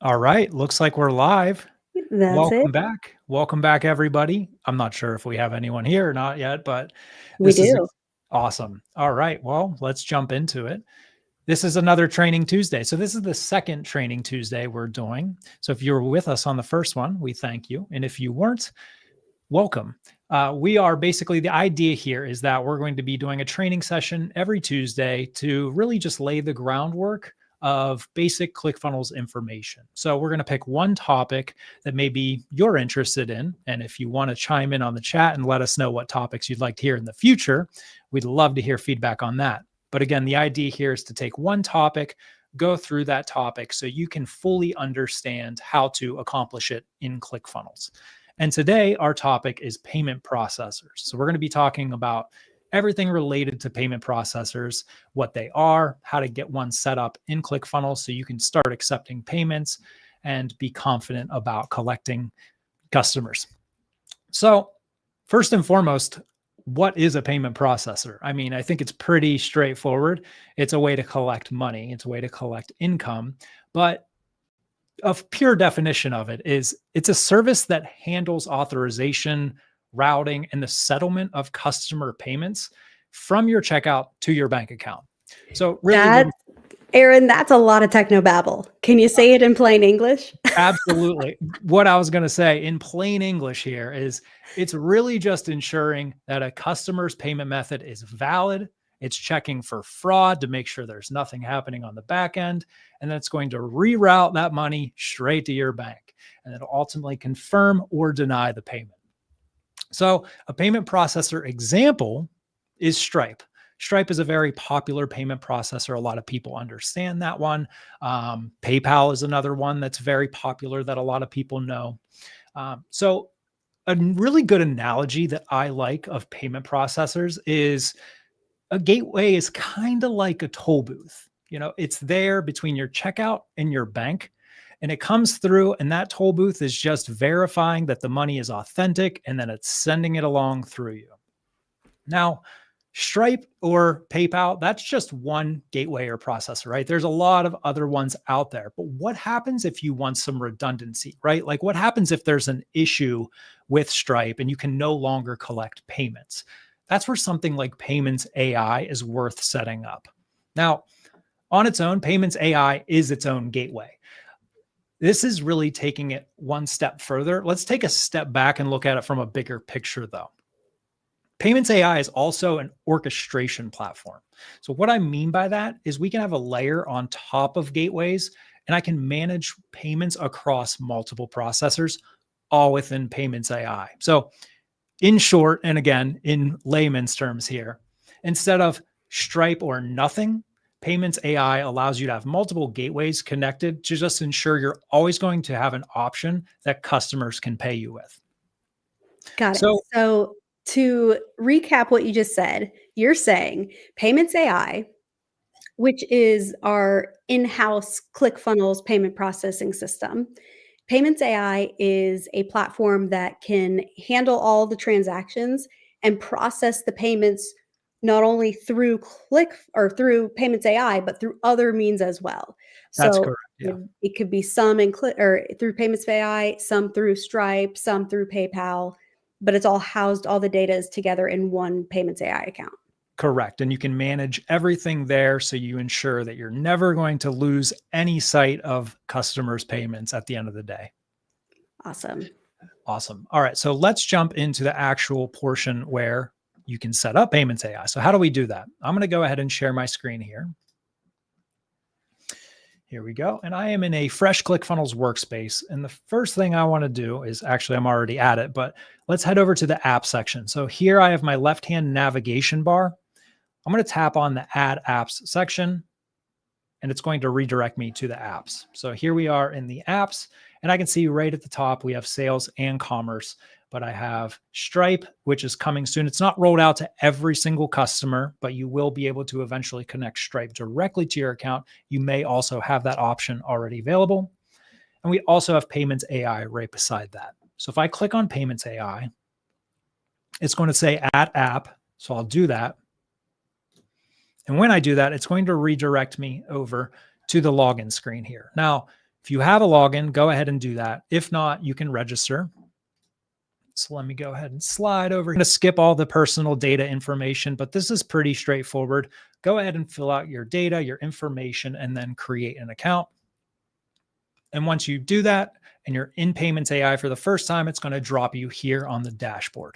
All right, looks like we're live. That's it. Welcome back. Welcome back, everybody. I'm not sure if we have anyone here or not yet, but We this is do. awesome. All right, well, let's jump into it. This is another Training Tuesday. So this is the second Training Tuesday we're doing. So if you were with us on the first one, we thank you. And if you weren't, welcome. We are basically, the idea here is that we're going to be doing a training session every Tuesday to really just lay the groundwork of basic ClickFunnels information. So we're going to pick one topic that maybe you're interested in. And if you want to chime in on the chat and let us know what topics you'd like to hear in the future, we'd love to hear feedback on that. But again, the idea here is to take one topic, go through that topic so you can fully understand how to accomplish it in ClickFunnels. And today our topic is payment processors. So we're going to be talking about everything related to payment processors, what they are, how to get one set up in ClickFunnels so you can start accepting payments and be confident about collecting customers. So first and foremost, what is a payment processor? I mean, I think it's pretty straightforward. It's a way to collect money. It's a way to collect income, but a pure definition of it is it's a service that handles authorization, routing, and the settlement of customer payments from your checkout to your bank account. So really, Aaron, that's a lot of technobabble. Can you say it in plain English? absolutely. What I was going to say in plain English here is it's really just ensuring that a customer's payment method is valid. It's checking for fraud to make sure there's nothing happening on the back end. And then it's going to reroute that money straight to your bank. And it'll ultimately confirm or deny the payment. So a payment processor example is Stripe. Stripe is a very popular payment processor. A lot of people understand that one. PayPal is another one that's very popular that a lot of people know. So a really good analogy that I like of payment processors is a gateway is kind of like a toll booth. You know, it's there between your checkout and your bank, and it comes through, and that toll booth is just verifying that the money is authentic, and then it's sending it along through you. Now, Stripe or PayPal, that's just one gateway or processor, right? There's a lot of other ones out there. But what happens if you want some redundancy, right? Like what happens if there's an issue with Stripe and you can no longer collect payments? That's where something like Payments AI is worth setting up. Now, on its own, Payments AI is its own gateway. This is really taking it one step further. Let's take a step back and look at it from a bigger picture, though. Payments AI is also an orchestration platform. So what I mean by that is we can have a layer on top of gateways, and I can manage payments across multiple processors, all within Payments AI. So in short, and again, in layman's terms here, instead of Stripe or nothing, Payments AI allows you to have multiple gateways connected to just ensure you're always going to have an option that customers can pay you with. Got it. So to recap what you just said, you're saying Payments AI, which is our in-house ClickFunnels payment processing system. Payments AI is a platform that can handle all the transactions and process the payments not only through through Payments AI, but through other means as well. That's So correct. Yeah. it could be some through Payments AI, some through Stripe, some through PayPal, but it's all housed, all the data is together in one Payments AI account. Correct. And you can manage everything there so you ensure that you're never going to lose any sight of customers' payments at the end of the day. Awesome. Awesome. All right. So let's jump into the actual portion where you can set up Payments AI. So how do we do that? I'm going to go ahead and share my screen here. Here we go. And I am in a fresh ClickFunnels workspace. And the first thing I want to do is actually, I'm already at it, but let's head over to the app section. So here I have my left-hand navigation bar. I'm going to tap on the Add Apps section, and it's going to redirect me to the apps. So here we are in the apps, and I can see right at the top, we have sales and commerce, but I have Stripe, which is coming soon. It's not rolled out to every single customer, but you will be able to eventually connect Stripe directly to your account. You may also have that option already available. And we also have Payments AI right beside that. So if I click on Payments AI, it's going to say Add App. So I'll do that. And when I do that, it's going to redirect me over to the login screen here. Now, If you have a login, go ahead and do that. If not, you can register. So let me go ahead and slide over. I'm going to skip all the personal data information, but this is pretty straightforward. Go ahead and fill out your data, your information, and then create an account. And once you do that and you're in Payments AI for the first time, it's going to drop you here on the dashboard.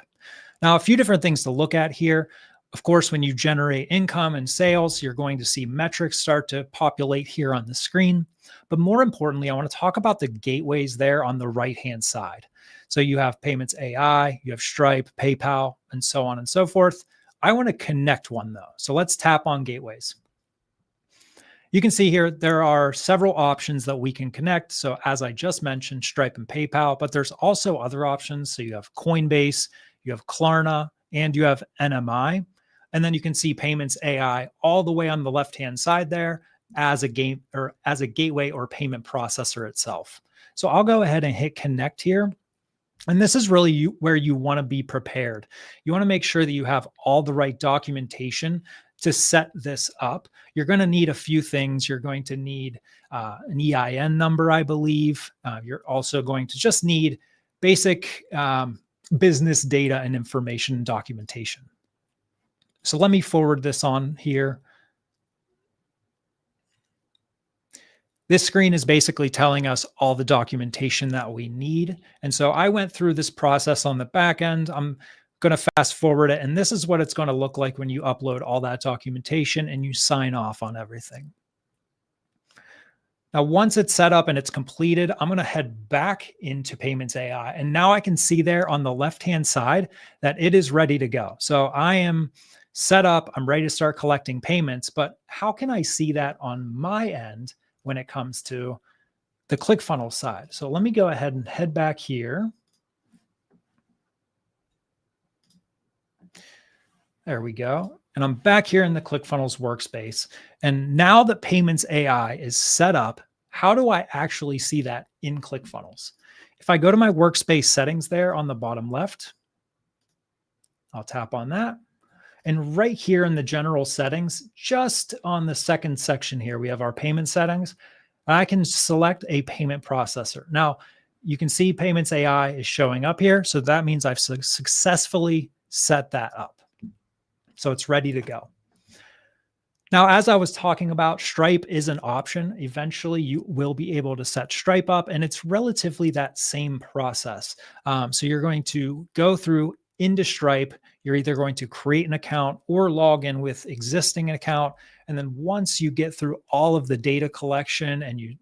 Now, a few different things to look at here. Of course, when you generate income and sales, you're going to see metrics start to populate here on the screen. But more importantly, I want to talk about the gateways there on the right-hand side. So you have Payments AI, you have Stripe, PayPal, and so on and so forth. I want to connect one though. So let's tap on gateways. You can see here, there are several options that we can connect. So as I just mentioned, Stripe and PayPal, but there's also other options. So you have Coinbase, you have Klarna, and you have NMI. And then you can see Payments AI all the way on the left-hand side there as a gateway or payment processor itself. So I'll go ahead and hit connect here. And this is really where you want to be prepared. You want to make sure that you have all the right documentation to set this up. You're going to need a few things. You're going to need an EIN number, I believe. You're also going to just need basic business data and information and documentation. So let me forward this on here. This screen is basically telling us all the documentation that we need. And so I went through this process on the back end. I'm going to fast forward it. And this is what it's going to look like when you upload all that documentation and you sign off on everything. Now, once it's set up and it's completed, I'm going to head back into Payments AI. And now I can see there on the left-hand side that it is ready to go. So I am set up. I'm ready to start collecting payments. But how can I see that on my end when it comes to the ClickFunnels side? So let me go ahead and head back here. There we go. And I'm back here in the ClickFunnels workspace. And now that Payments AI is set up, how do I actually see that in ClickFunnels? If I go to my workspace settings there on the bottom left, I'll tap on that. And right here in the general settings, just on the second section here, we have our payment settings. I can select a payment processor. Now, you can see Payments AI is showing up here. So that means I've successfully set that up. So it's ready to go. Now, as I was talking about, Stripe is an option. Eventually, you will be able to set Stripe up, and it's relatively that same process. So you're going to go through into Stripe. You're either going to create an account or log in with existing account. And then once you get through all of the data collection and you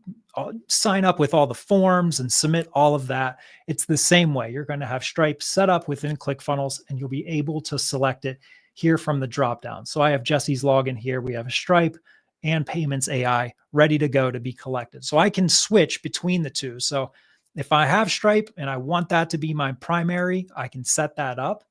sign up with all the forms and submit all of that, it's the same way. You're going to have Stripe set up within ClickFunnels, and you'll be able to select it here from the dropdown. So I have Jesse's login here. We have a Stripe and Payments AI ready to go to be collected. So I can switch between the two. So if I have Stripe and I want that to be my primary, I can set that up.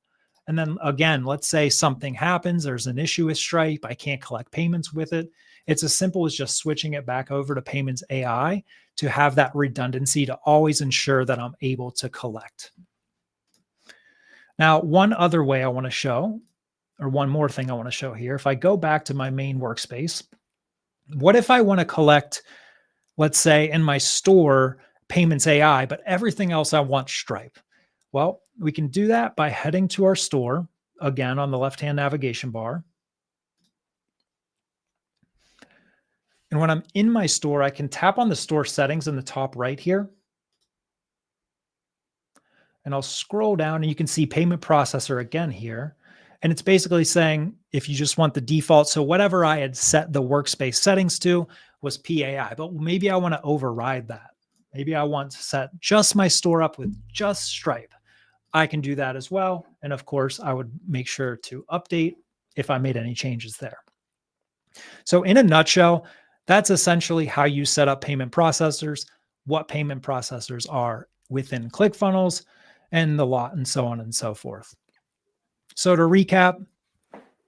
And then again, let's say something happens, there's an issue with Stripe, I can't collect payments with it. It's as simple as just switching it back over to Payments AI to have that redundancy to always ensure that I'm able to collect. Now, one other way I want to show, or one more thing I want to show here, if I go back to my main workspace, what if I want to collect, let's say in my store, Payments AI, but everything else I want Stripe? Well, we can do that by heading to our store, again, on the left-hand navigation bar. And when I'm in my store, I can tap on the store settings in the top right here. And I'll scroll down and you can see payment processor again here. And it's basically saying, if you just want the default, so whatever I had set the workspace settings to was PAI, but maybe I want to override that. Maybe I want to set just my store up with just Stripe. I can do that as well. And of course, I would make sure to update if I made any changes there. So in a nutshell, that's essentially how you set up payment processors, what payment processors are within ClickFunnels, and the lot, and so on and so forth. So to recap,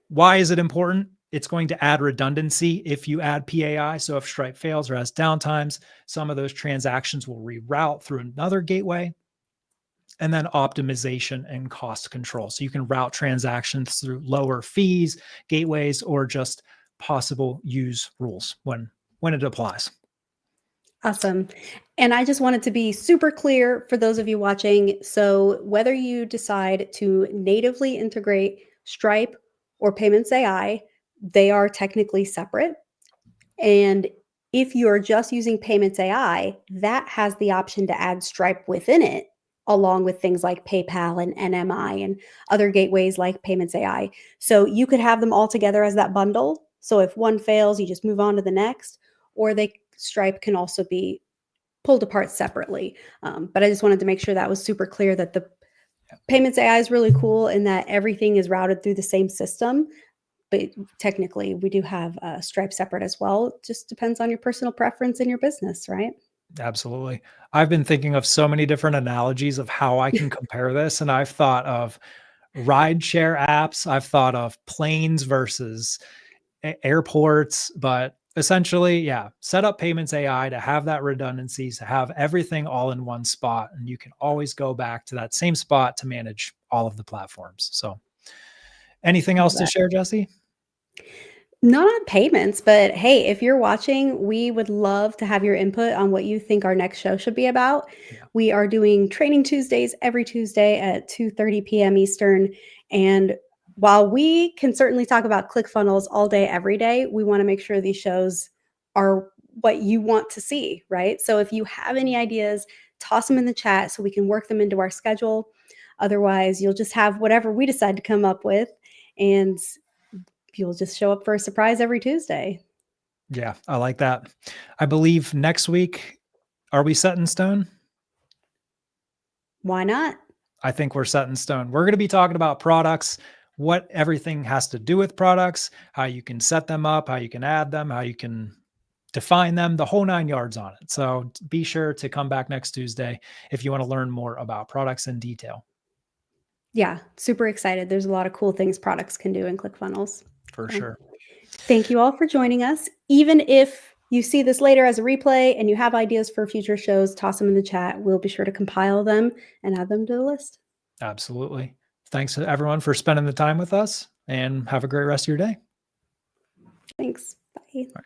why is it important? It's going to add redundancy if you add PAI. So if Stripe fails or has downtimes, some of those transactions will reroute through another gateway. And then optimization and cost control. So you can route transactions through lower fees, gateways, or just possible use rules when it applies. Awesome. And I just wanted to be super clear for those of you watching. So, whether you decide to natively integrate Stripe or Payments AI, they are technically separate. And if you're just using Payments AI, that has the option to add Stripe within it, along with things like PayPal and NMI and other gateways like Payments AI. So you could have them all together as that bundle. So if one fails, you just move on to the next, or Stripe can also be pulled apart separately. But I just wanted to make sure that was super clear that the Payments AI is really cool in that everything is routed through the same system. But technically, we do have Stripe separate as well. It just depends on your personal preference and your business, right? Absolutely. I've been thinking of so many different analogies of how I can compare this, and I've thought of rideshare apps. I've thought of planes versus airports, but essentially, yeah, set up Payments AI to have that redundancy, to have everything all in one spot, and you can always go back to that same spot to manage all of the platforms. So, anything Love else to that. share, Jesse? Not on payments, but hey, if you're watching, we would love to have your input on what you think our next show should be about. Yeah. We are doing Training Tuesdays every Tuesday at 2:30 p.m. Eastern. And while we can certainly talk about ClickFunnels all day, every day, we want to make sure these shows are what you want to see, right? So if you have any ideas, toss them in the chat so we can work them into our schedule. Otherwise, you'll just have whatever we decide to come up with. And you'll just show up for a surprise every Tuesday. Yeah, I like that. I believe next week, are we set in stone? Why not? I think we're set in stone. We're going to be talking about products, what everything has to do with products, how you can set them up, how you can add them, how you can define them, the whole 9 yards on it. So be sure to come back next Tuesday if you want to learn more about products in detail. Yeah, super excited. There's a lot of cool things products can do in ClickFunnels. For So, sure. thank you all for joining us. Even if you see this later as a replay and you have ideas for future shows, toss them in the chat. We'll be sure to compile them and add them to the list. Absolutely. Thanks to everyone for spending the time with us, and have a great rest of your day. Thanks. Bye.